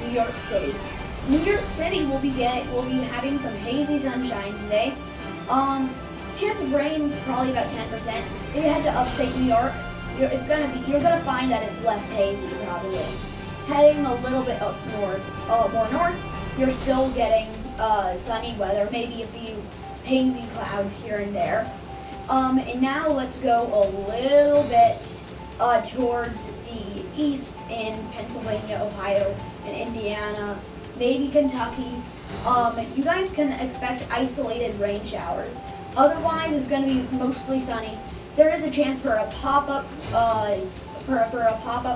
New York City. New York City will be having some hazy sunshine today. Chance of rain probably about 10%. If you head to upstate New York, you're gonna find that it's less hazy probably. Heading a little bit up north, more north, you're still getting sunny weather, maybe a few hazy clouds here and there. And now let's go a little bit towards the east in Pennsylvania, Ohio, and Indiana, maybe Kentucky. You guys can expect isolated rain showers. Otherwise, it's going to be mostly sunny. There is a chance for a pop-up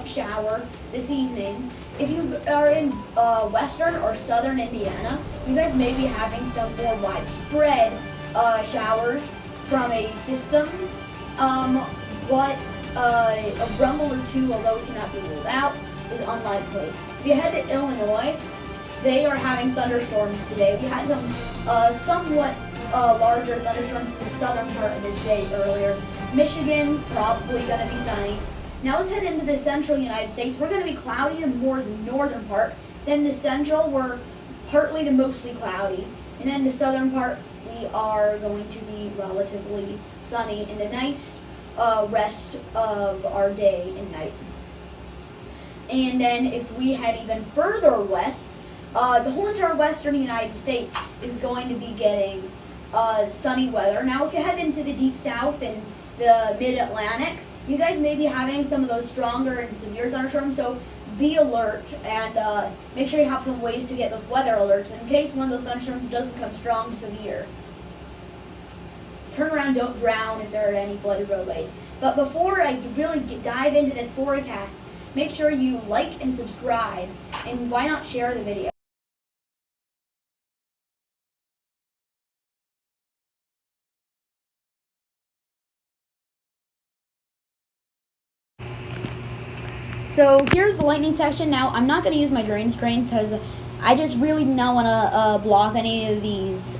shower this evening. If you are in western or southern Indiana, you guys may be having some more widespread showers from a system. But a rumble or two, although it cannot be ruled out, is unlikely. If you head to Illinois, they are having thunderstorms today. We had some somewhat larger thunderstorms in the southern part of the state earlier. Michigan, probably going to be sunny. Now let's head into the central United States. We're going to be cloudy in more the northern part. Then the central, we're partly to mostly cloudy. And then the southern part, we are going to be relatively sunny and a nice rest of our day and night. And then if we head even further west, the whole entire western United States is going to be getting sunny weather. Now if you head into the deep south and the mid-Atlantic, you guys may be having some of those stronger and severe thunderstorms, so be alert and make sure you have some ways to get those weather alerts in case one of those thunderstorms does become strong to severe. Turn around, don't drown if there are any flooded roadways. But before I really dive into this forecast, make sure you like and subscribe, and why not share the video? So here's the lightning section. Now I'm not going to use my green screen because I just really do not want to block any of these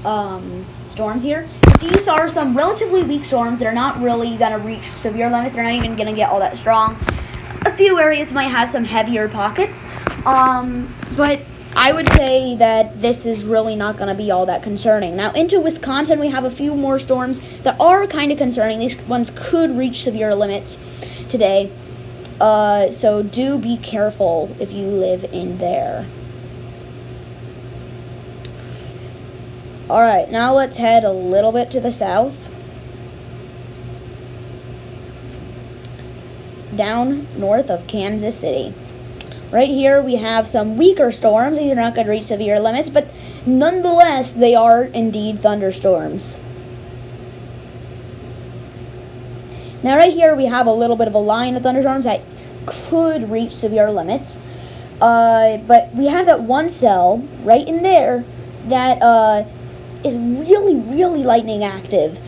storms here. These are some relatively weak storms that are not really going to reach severe limits. They're not even going to get all that strong. A few areas might have some heavier pockets, but I would say that this is really not going to be all that concerning. Now into Wisconsin, we have a few more storms that are kind of concerning. These ones could reach severe limits today. So do be careful if you live in there. Alright, now let's head a little bit to the south. Down north of Kansas City. Right here we have some weaker storms. These are not going to reach severe limits, but nonetheless, they are indeed thunderstorms. Now right here we have a little bit of a line of thunderstorms that could reach severe limits. But we have that one cell right in there that is really, really lightning active.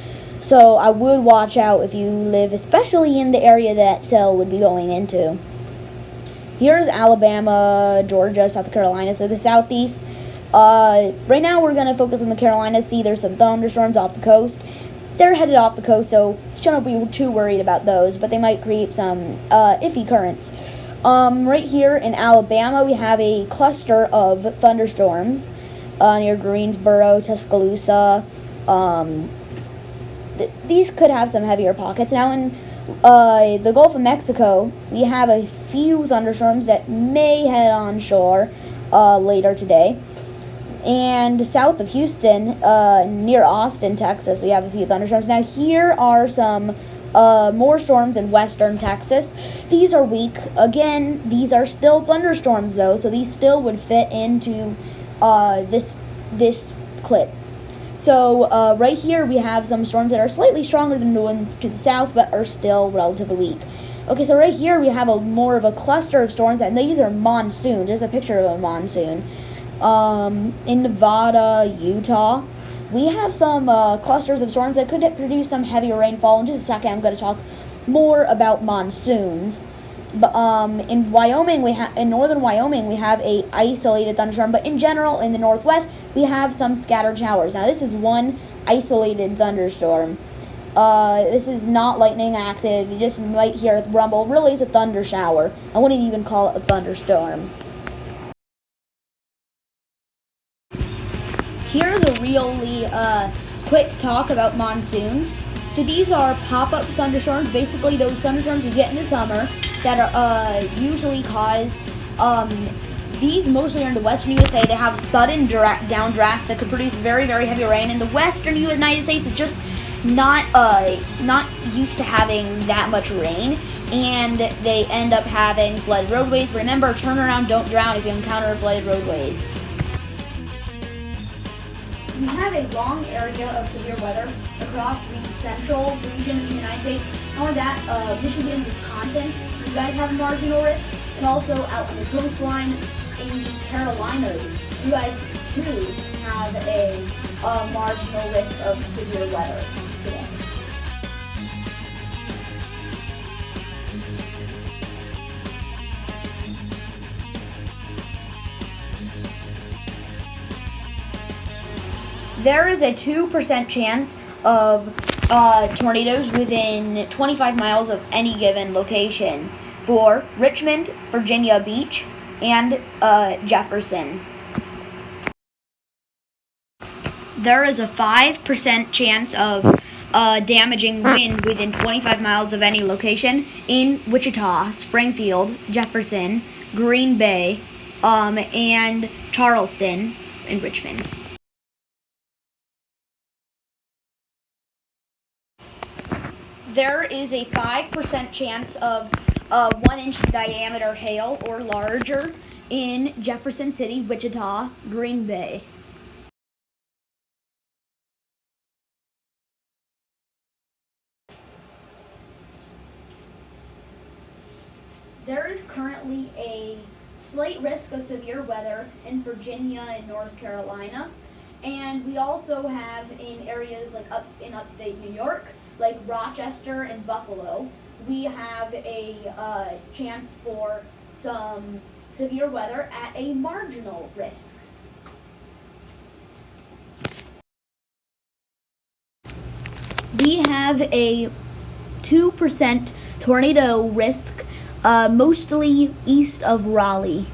So I would watch out if you live especially in the area that cell would be going into. Here's Alabama, Georgia, South Carolina, so the southeast. Right now we're going to focus on the Carolinas. See, there's some thunderstorms off the coast. They're headed off the coast, so shouldn't be too worried about those, but they might create some iffy currents. Right here in Alabama, we have a cluster of thunderstorms near Greensboro, Tuscaloosa. These could have some heavier pockets. Now in the Gulf of Mexico, we have a few thunderstorms that may head on shore later today. And south of Houston, near Austin, Texas, we have a few thunderstorms. Now here are some more storms in western Texas. These are weak. Again, these are still thunderstorms though, so these still would fit into this clip. So right here we have some storms that are slightly stronger than the ones to the south, but are still relatively weak. Okay, so right here we have more of a cluster of storms, and these are monsoons. There's a picture of a monsoon. In Nevada, Utah, we have some clusters of storms that could produce some heavier rainfall. In just a second, I'm going to talk more about monsoons. But in Wyoming, in northern Wyoming, we have a isolated thunderstorm. But in general, in the northwest, we have some scattered showers. Now, this is one isolated thunderstorm. This is not lightning active. You just might hear a rumble. Really, it's a thunder shower. I wouldn't even call it a thunderstorm. Here's a really quick talk about monsoons. So these are pop-up thunderstorms, basically those thunderstorms you get in the summer that are usually cause, these mostly are in the western USA. They have sudden downdrafts that could produce very, very heavy rain. In the western United States, it's just not used to having that much rain, and they end up having flooded roadways. Remember, turn around, don't drown if you encounter flooded roadways. We have a long area of severe weather across the central region of the United States. Not only that, Michigan, Wisconsin, you guys have a marginal risk, and also out on the coastline in the Carolinas, you guys too have a marginal risk of severe weather today. There is a 2% chance of tornadoes within 25 miles of any given location for Richmond, Virginia Beach, and Jefferson. There is a 5% chance of damaging wind within 25 miles of any location in Wichita, Springfield, Jefferson, Green Bay, and Charleston, and Richmond. There is a 5% chance of 1-inch diameter hail or larger in Jefferson City, Wichita, Green Bay. There is currently a slight risk of severe weather in Virginia and North Carolina. And we also have in areas like in upstate New York, like Rochester and Buffalo, we have a chance for some severe weather at a marginal risk. We have a 2% tornado risk, mostly east of Raleigh.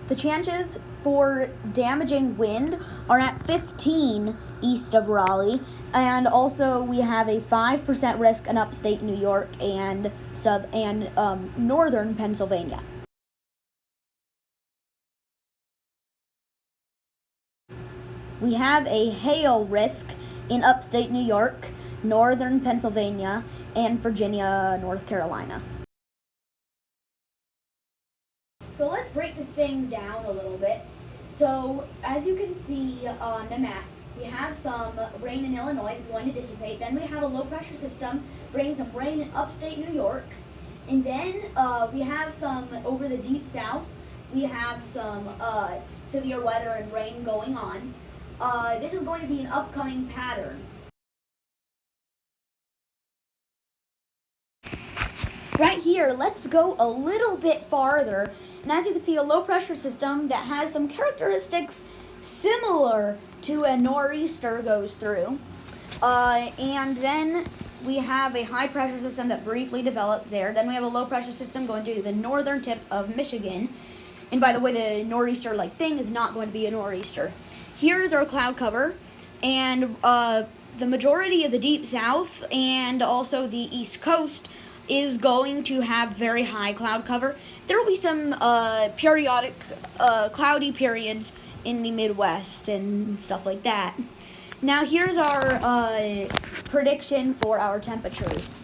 The chances for damaging wind are at 15 east of Raleigh, and also we have a 5% risk in upstate New York and northern Pennsylvania. We have a hail risk in upstate New York, northern Pennsylvania, and Virginia, North Carolina. So let's break this thing down a little bit. So as you can see on the map, we have some rain in Illinois that's going to dissipate. Then we have a low pressure system bringing some rain in upstate New York. And then we have some over the deep south. We have some severe weather and rain going on. This is going to be an upcoming pattern. Right here, let's go a little bit farther. And as you can see, a low pressure system that has some characteristics similar to a nor'easter goes through. And then we have a high pressure system that briefly developed there. Then we have a low pressure system going through the northern tip of Michigan. And by the way, the nor'easter-like thing is not going to be a nor'easter. Here is our cloud cover, and the majority of the deep south and also the east coast is going to have very high cloud cover. There will be some periodic cloudy periods in the Midwest and stuff like that. Now here's our prediction for our temperatures.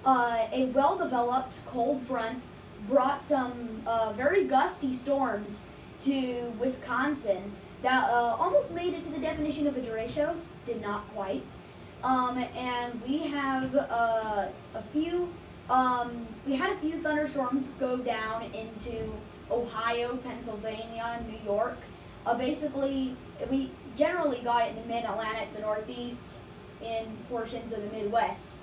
A well-developed cold front brought some very gusty storms to Wisconsin that almost made it to the definition of a derecho, did not quite. And we have we had a few thunderstorms go down into Ohio, Pennsylvania, New York. Basically, we generally got it in the mid-Atlantic, the Northeast, in portions of the Midwest.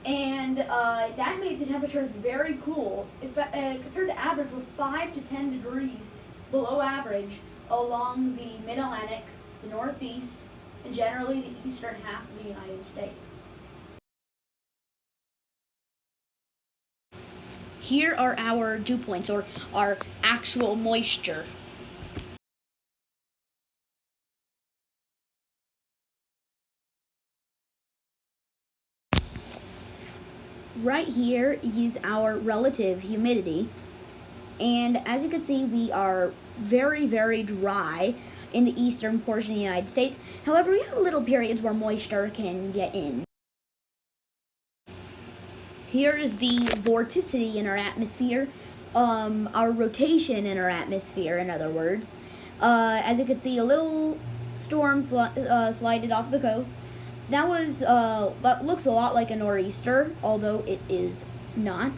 And that made the temperatures very cool, compared to average, with 5 to 10 degrees below average along the Mid-Atlantic, the Northeast, and generally the eastern half of the United States. Here are our dew points, or our actual moisture. Right here is our relative humidity, and as you can see, we are very, very dry in the eastern portion of the United States. However, we have little periods where moisture can get in. Here is the vorticity in our atmosphere, our rotation in our atmosphere, in other words. As you can see, a little storm slided off the coast. That looks a lot like a nor'easter, although it is not.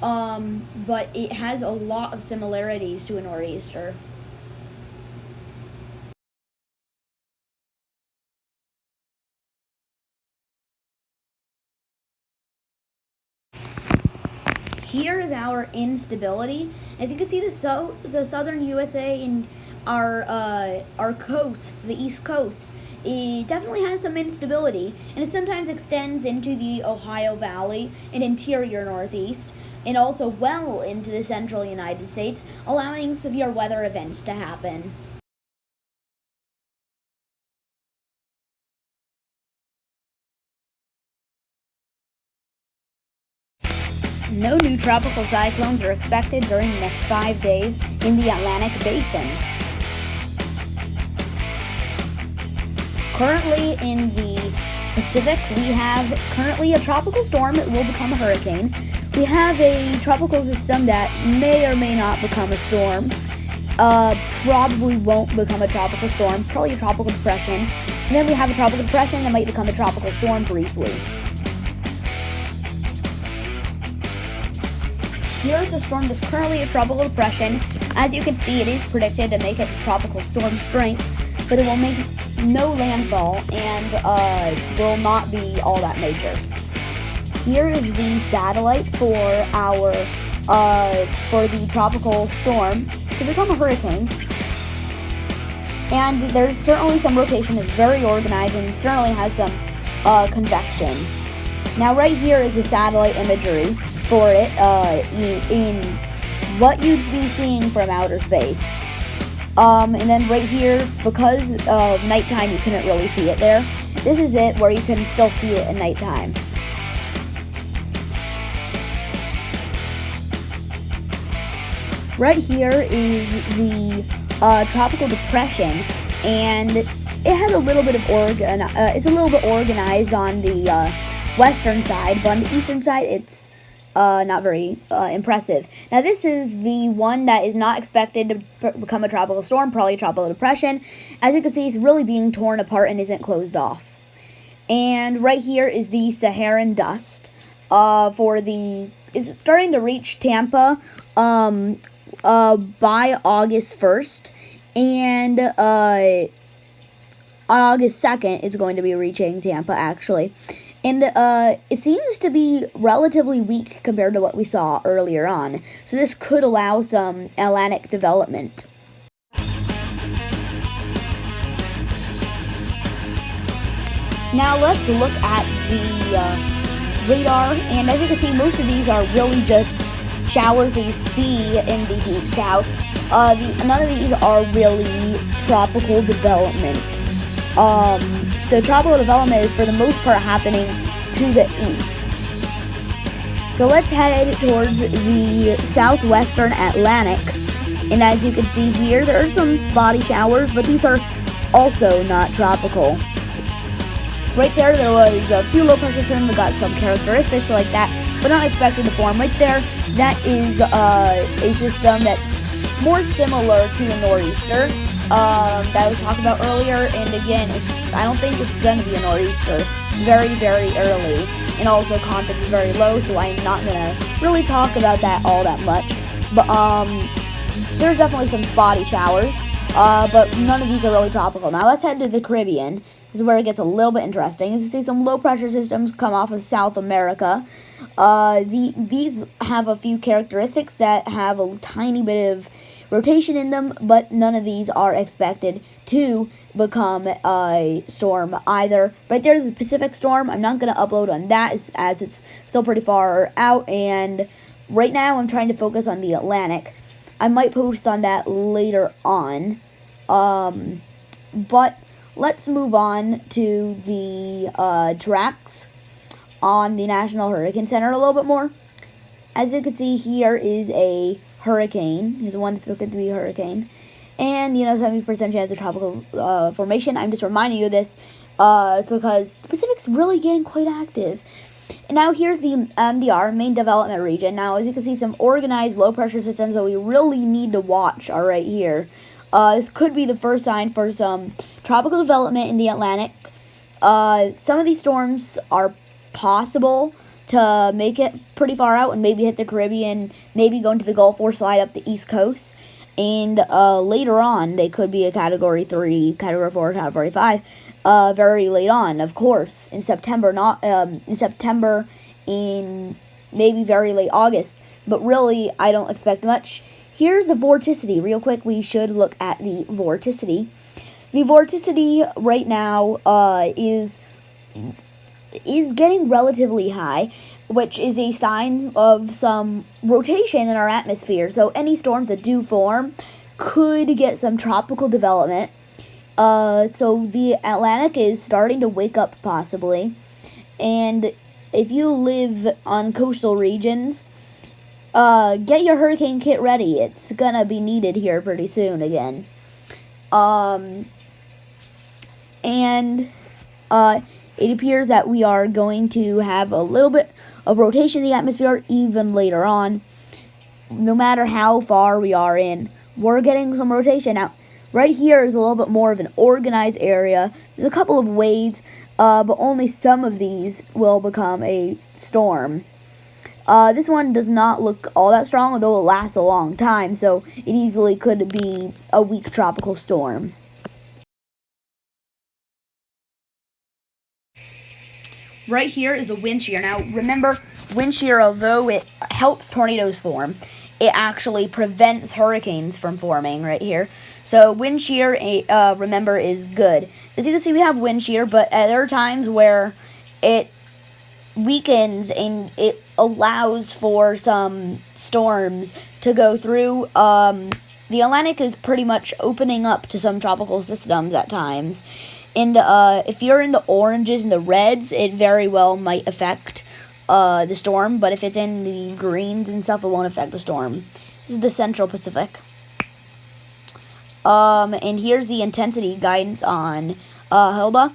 But it has a lot of similarities to a nor'easter. Here is our instability. As you can see, the southern USA and our coast, the East Coast, it definitely has some instability, and it sometimes extends into the Ohio Valley and interior Northeast, and also well into the central United States, allowing severe weather events to happen. No new tropical cyclones are expected during the next 5 days in the Atlantic Basin. Currently in the Pacific, we have currently a tropical storm that will become a hurricane. We have a tropical system that may or may not become a storm. Probably won't become a tropical storm, probably a tropical depression. And then we have a tropical depression that might become a tropical storm briefly. Here is a storm that's currently a tropical depression. As you can see, it is predicted to make it a tropical storm strength, but it will make no landfall and will not be all that major. Here is the satellite for for the tropical storm to become a hurricane. And there's certainly some rotation. It's very organized and certainly has some convection. Now right here is the satellite imagery for it in what you'd be seeing from outer space. And then right here, because of nighttime, you couldn't really see it there. This is it where you can still see it at nighttime. Right here is the tropical depression, and it has a little bit of it's a little bit organized on the western side, but on the eastern side, it's not very impressive. Now this is the one that is not expected to become a tropical storm, probably a tropical depression. As you can see, it's really being torn apart and isn't closed off. And right here is the Saharan dust. It's starting to reach Tampa by August 1st, and on August 2nd, it's going to be reaching Tampa, actually. And it seems to be relatively weak compared to what we saw earlier on. So this could allow some Atlantic development. Now let's look at the radar. And as you can see, most of these are really just showers that you see in the deep south. None of these are really tropical development. The tropical development is for the most part happening to the east. So let's head towards the southwestern Atlantic. And as you can see here, there are some spotty showers, but these are also not tropical. Right there was a few low pressure systems that got some characteristics like that, but not expected to form. Right there, that is a system that's more similar to a nor'easter that I was talking about earlier. And again, I don't think it's going to be a nor'easter. Very, very early. And also context is very low, so I'm not going to really talk about that all that much. But there's definitely some spotty showers, but none of these are really tropical. Now let's head to the Caribbean. This is where it gets a little bit interesting. As you see, some low pressure systems come off of South America. These have a few characteristics that have a tiny bit of rotation in them, but none of these are expected to become a storm either. Right there's the Pacific storm. I'm not going to upload on that as it's still pretty far out, and right now I'm trying to focus on the Atlantic. I might post on that later on, but let's move on to the tracks on the National Hurricane Center a little bit more. As you can see, here is a hurricane. Here's one that's expected to be a hurricane. And, 70% chance of tropical formation. I'm just reminding you of this. It's because the Pacific's really getting quite active. And now here's the MDR, Main Development Region. Now, as you can see, some organized low-pressure systems that we really need to watch are right here. This could be the first sign for some tropical development in the Atlantic. Some of these storms are possible to make it pretty far out and maybe hit the Caribbean, maybe go into the Gulf or slide up the East Coast. And later on, they could be a Category 3, Category 4, Category 5, very late on, of course, in September, in maybe very late August. But really, I don't expect much. Here's the vorticity. Real quick, we should look at the vorticity. The vorticity right now is getting relatively high, which is a sign of some rotation in our atmosphere. So any storms that do form could get some tropical development. So the Atlantic is starting to wake up possibly. And if you live on coastal regions, get your hurricane kit ready. It's gonna be needed here pretty soon again. It appears that we are going to have a little bit of rotation in the atmosphere even later on. No matter how far we are in, we're getting some rotation. Now, right here is a little bit more of an organized area. There's a couple of waves, but only some of these will become a storm. This one does not look all that strong, although it lasts a long time, so it easily could be a weak tropical storm. Right here is the wind shear. Now, remember, wind shear, although it helps tornadoes form, it actually prevents hurricanes from forming right here. So wind shear, remember, is good. As you can see, we have wind shear, but there are times where it weakens and it allows for some storms to go through. The Atlantic is pretty much opening up to some tropical systems at times. And if you're in the oranges and the reds, it very well might affect the storm. But if it's in the greens and stuff, it won't affect the storm. This is the Central Pacific. And here's the intensity guidance on Hilda.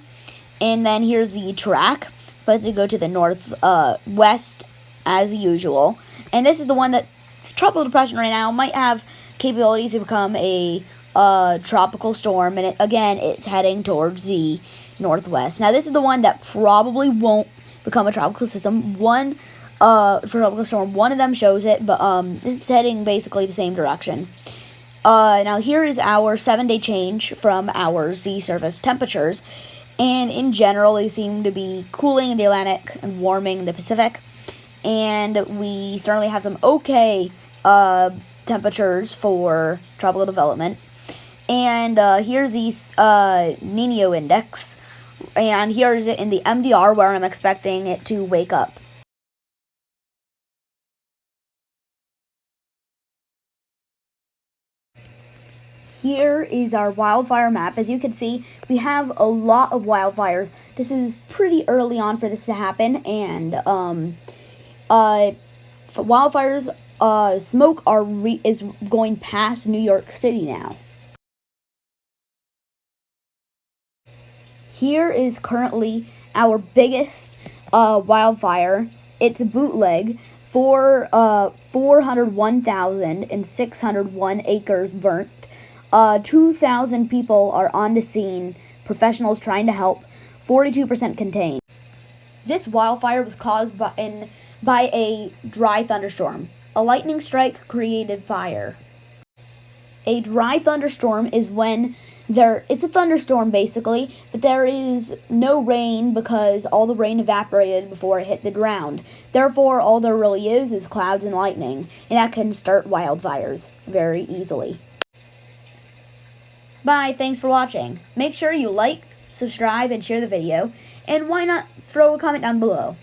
And then here's the track. It's supposed to go to the northwest as usual. And this is the one that's tropical depression right now. Might have capabilities to become a tropical storm, and it's heading towards the northwest. Now, this is the one that probably won't become a tropical system. Tropical storm. One of them shows it, but this is heading basically the same direction. Now, here is our 7-day change from our sea surface temperatures, and in general, they seem to be cooling in the Atlantic and warming the Pacific, and we certainly have some okay temperatures for tropical development. And here's the Nino index. And here's it in the MDR where I'm expecting it to wake up. Here is our wildfire map. As you can see, we have a lot of wildfires. This is pretty early on for this to happen. And for wildfires, smoke is going past New York City now. Here is currently our biggest wildfire. It's a bootleg for 401,601 acres burnt. 2,000 people are on the scene. Professionals trying to help. 42% contained. This wildfire was caused by a dry thunderstorm. A lightning strike created fire. A dry thunderstorm is when It's a thunderstorm basically, but there is no rain because all the rain evaporated before it hit the ground. Therefore, all there really is clouds and lightning, and that can start wildfires very easily. Bye, thanks for watching. Make sure you like, subscribe, and share the video, and why not throw a comment down below.